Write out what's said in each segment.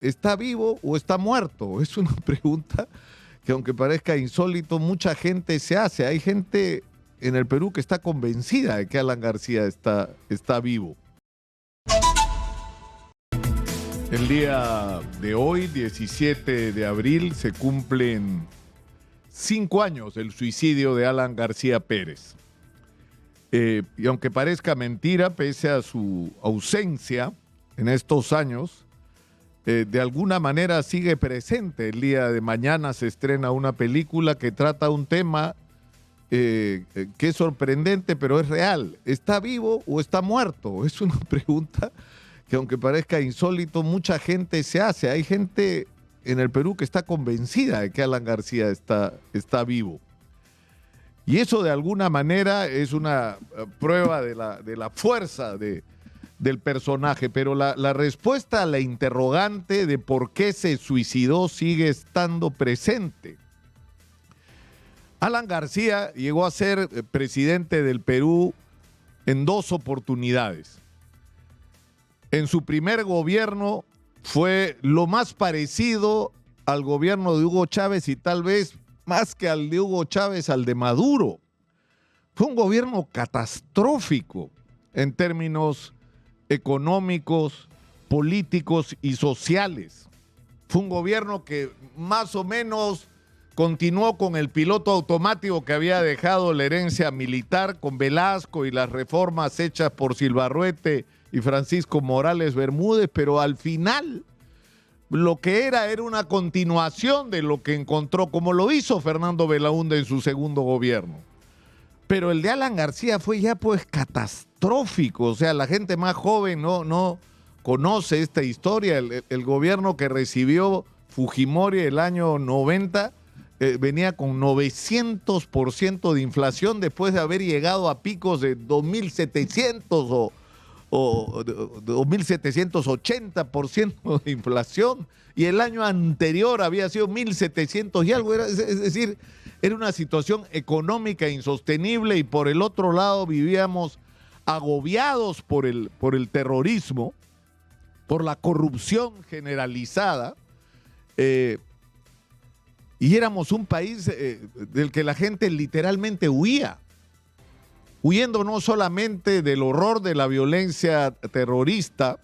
¿está vivo o está muerto? Es una pregunta que, aunque parezca insólito, mucha gente se hace. Hay gente en el Perú que está convencida de que Alan García está vivo. El día de hoy, 17 de abril, se cumplen 5 años del suicidio de Alan García Pérez. Y aunque parezca mentira, pese a su ausencia en estos años, de alguna manera sigue presente. El día de mañana se estrena una película que trata un tema que es sorprendente, pero es real. ¿Está vivo o está muerto? Es una pregunta que, aunque parezca insólito, mucha gente se hace. Hay gente en el Perú que está convencida de que Alan García está vivo. Y eso, de alguna manera, es una prueba de la fuerza del personaje. Pero la respuesta a la interrogante de por qué se suicidó sigue estando presente. Alan García llegó a ser presidente del Perú en 2 oportunidades. En su primer gobierno fue lo más parecido al gobierno de Hugo Chávez, y tal vez más que al de Hugo Chávez, al de Maduro. Fue un gobierno catastrófico en términos económicos, políticos y sociales. Fue un gobierno que más o menos continuó con el piloto automático que había dejado la herencia militar con Velasco y las reformas hechas por Silvarruete y Francisco Morales Bermúdez, pero al final lo que era una continuación de lo que encontró, como lo hizo Fernando Belaúnde en su segundo gobierno. Pero el de Alan García fue ya pues catastrófico. O sea, la gente más joven no conoce esta historia. El gobierno que recibió Fujimori el año 90 venía con 900% de inflación después de haber llegado a picos de 2.700 o 2.780% de inflación, y el año anterior había sido 1.700 y algo. Es decir, era una situación económica insostenible, y por el otro lado vivíamos agobiados por el terrorismo, por la corrupción generalizada, y éramos un país del que la gente literalmente huía. Huyendo no solamente del horror de la violencia terrorista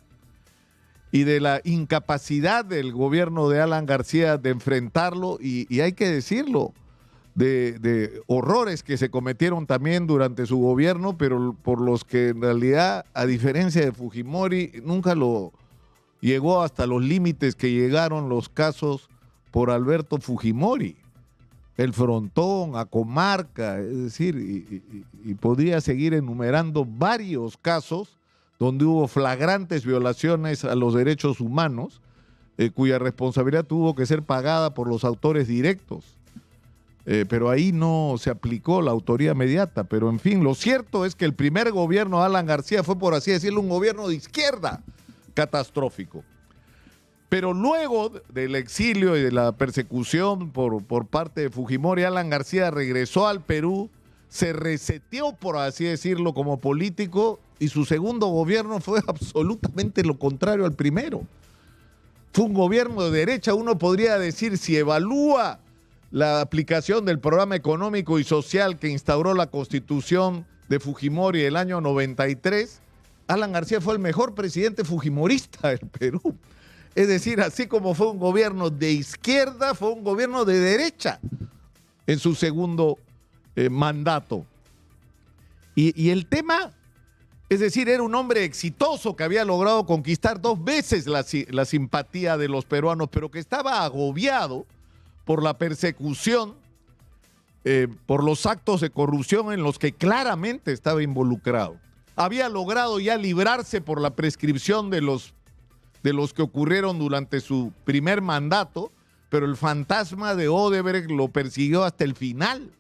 y de la incapacidad del gobierno de Alan García de enfrentarlo, y hay que decirlo, de horrores que se cometieron también durante su gobierno, pero por los que en realidad, a diferencia de Fujimori, nunca lo llegó hasta los límites que llegaron los casos por Alberto Fujimori. El Frontón, Acomarca, es decir, y podría seguir enumerando varios casos donde hubo flagrantes violaciones a los derechos humanos, cuya responsabilidad tuvo que ser pagada por los autores directos. Pero ahí no se aplicó la autoría mediata. Pero en fin, lo cierto es que el primer gobierno de Alan García fue, por así decirlo, un gobierno de izquierda catastrófico. Pero luego del exilio y de la persecución por parte de Fujimori, Alan García regresó al Perú, se reseteó, por así decirlo, como político, y su segundo gobierno fue absolutamente lo contrario al primero. Fue un gobierno de derecha. Uno podría decir, si evalúa la aplicación del programa económico y social que instauró la Constitución de Fujimori el año 93, Alan García fue el mejor presidente fujimorista del Perú. Es decir, así como fue un gobierno de izquierda, fue un gobierno de derecha en su segundo mandato. Y el tema, es decir, era un hombre exitoso que había logrado conquistar 2 veces la simpatía de los peruanos, pero que estaba agobiado por la persecución, por los actos de corrupción en los que claramente estaba involucrado. Había logrado ya librarse por la prescripción de los que ocurrieron durante su primer mandato, pero el fantasma de Odebrecht lo persiguió hasta el final.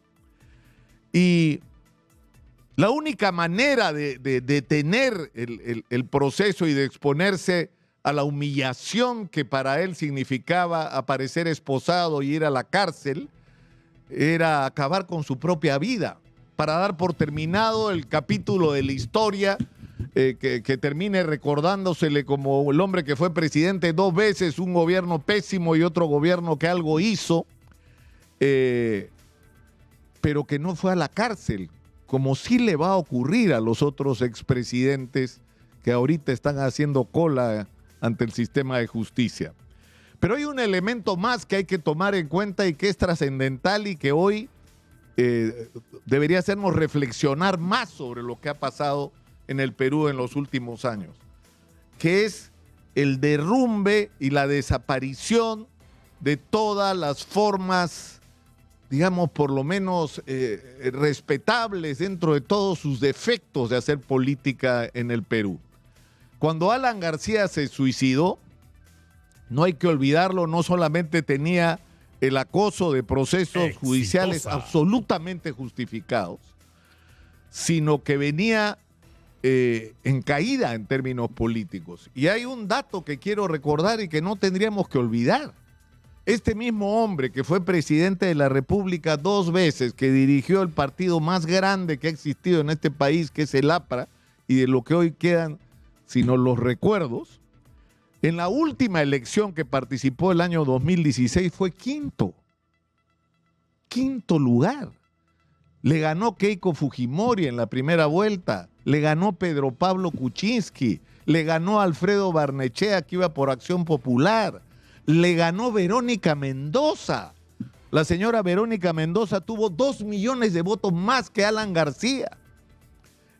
Y la única manera de detener el proceso y de exponerse a la humillación que para él significaba aparecer esposado y ir a la cárcel era acabar con su propia vida, para dar por terminado el capítulo de la historia que termine recordándosele como el hombre que fue presidente 2 veces, un gobierno pésimo y otro gobierno que algo hizo, pero que no fue a la cárcel, como sí le va a ocurrir a los otros expresidentes que ahorita están haciendo cola ante el sistema de justicia. Pero hay un elemento más que hay que tomar en cuenta y que es trascendental y que hoy debería hacernos reflexionar más sobre lo que ha pasado en el Perú en los últimos años, que es el derrumbe y la desaparición de todas las formas, digamos, por lo menos respetables dentro de todos sus defectos de hacer política en el Perú. Cuando Alan García se suicidó, no hay que olvidarlo, no solamente tenía el acoso de procesos judiciales absolutamente justificados, sino que venía en caída en términos políticos. Y hay un dato que quiero recordar y que no tendríamos que olvidar. Este mismo hombre que fue presidente de la República 2 veces, que dirigió el partido más grande que ha existido en este país, que es el APRA, y de lo que hoy quedan, sino los recuerdos, en la última elección que participó el año 2016 fue quinto lugar. Le ganó Keiko Fujimori en la primera vuelta, le ganó Pedro Pablo Kuczynski, le ganó Alfredo Barnechea, que iba por Acción Popular, le ganó Verónica Mendoza. La señora Verónica Mendoza tuvo 2 millones de votos más que Alan García.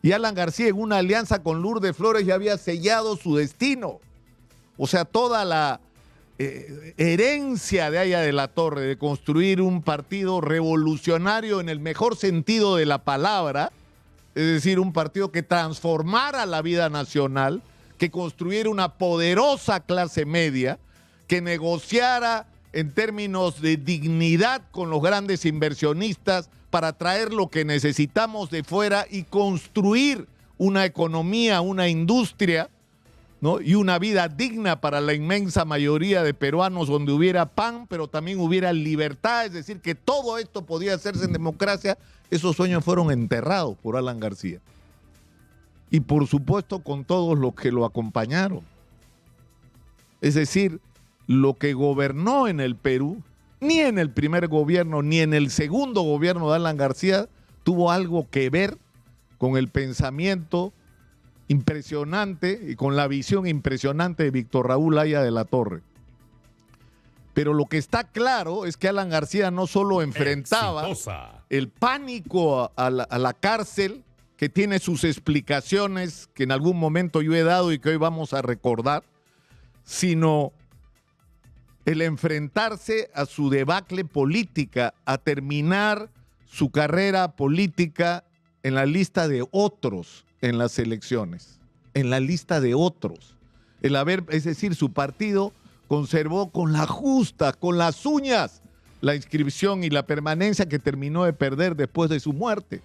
Y Alan García, en una alianza con Lourdes Flores, ya había sellado su destino. O sea, toda la herencia de Aya de la Torre de construir un partido revolucionario en el mejor sentido de la palabra, es decir, un partido que transformara la vida nacional, que construyera una poderosa clase media, que negociara en términos de dignidad con los grandes inversionistas para traer lo que necesitamos de fuera y construir una economía, una industria, ¿no? Y una vida digna para la inmensa mayoría de peruanos, donde hubiera pan, pero también hubiera libertad, es decir, que todo esto podía hacerse en democracia. Esos sueños fueron enterrados por Alan García. Y por supuesto con todos los que lo acompañaron. Es decir, lo que gobernó en el Perú, ni en el primer gobierno, ni en el segundo gobierno de Alan García, tuvo algo que ver con el pensamiento impresionante y con la visión impresionante de Víctor Raúl Aya de la Torre. Pero lo que está claro es que Alan García no solo enfrentaba el pánico a la cárcel, que tiene sus explicaciones que en algún momento yo he dado y que hoy vamos a recordar, sino el enfrentarse a su debacle política, a terminar su carrera política en la lista de otros en las elecciones, en la lista de otros. Es decir, su partido conservó con la justa, con las uñas, la inscripción y la permanencia que terminó de perder después de su muerte.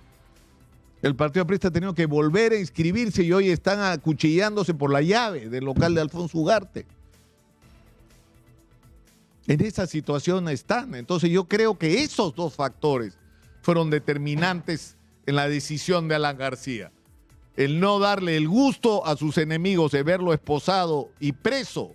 El Partido Aprista ha tenido que volver a inscribirse y hoy están acuchillándose por la llave del local de Alfonso Ugarte. En esa situación están. Entonces yo creo que esos 2 factores fueron determinantes en la decisión de Alan García. El no darle el gusto a sus enemigos de verlo esposado y preso,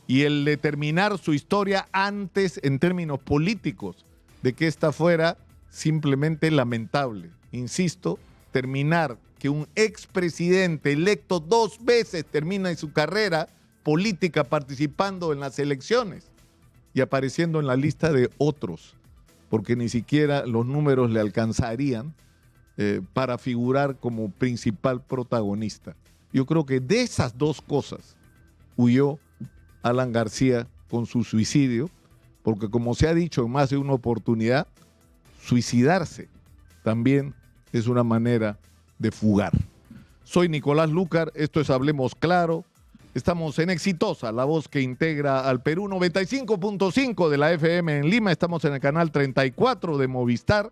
y el determinar su historia antes en términos políticos de que esta fuera simplemente lamentable. Insisto, terminar que un expresidente electo 2 veces termina en su carrera política participando en las elecciones y apareciendo en la lista de otros, porque ni siquiera los números le alcanzarían para figurar como principal protagonista. Yo creo que de esas 2 cosas huyó Alan García con su suicidio, porque como se ha dicho en más de una oportunidad, suicidarse también es una manera de fugar. Soy Nicolás Lucar, esto es Hablemos Claro. Estamos en Exitosa, la voz que integra al Perú, 95.5 de la FM en Lima. Estamos en el canal 34 de Movistar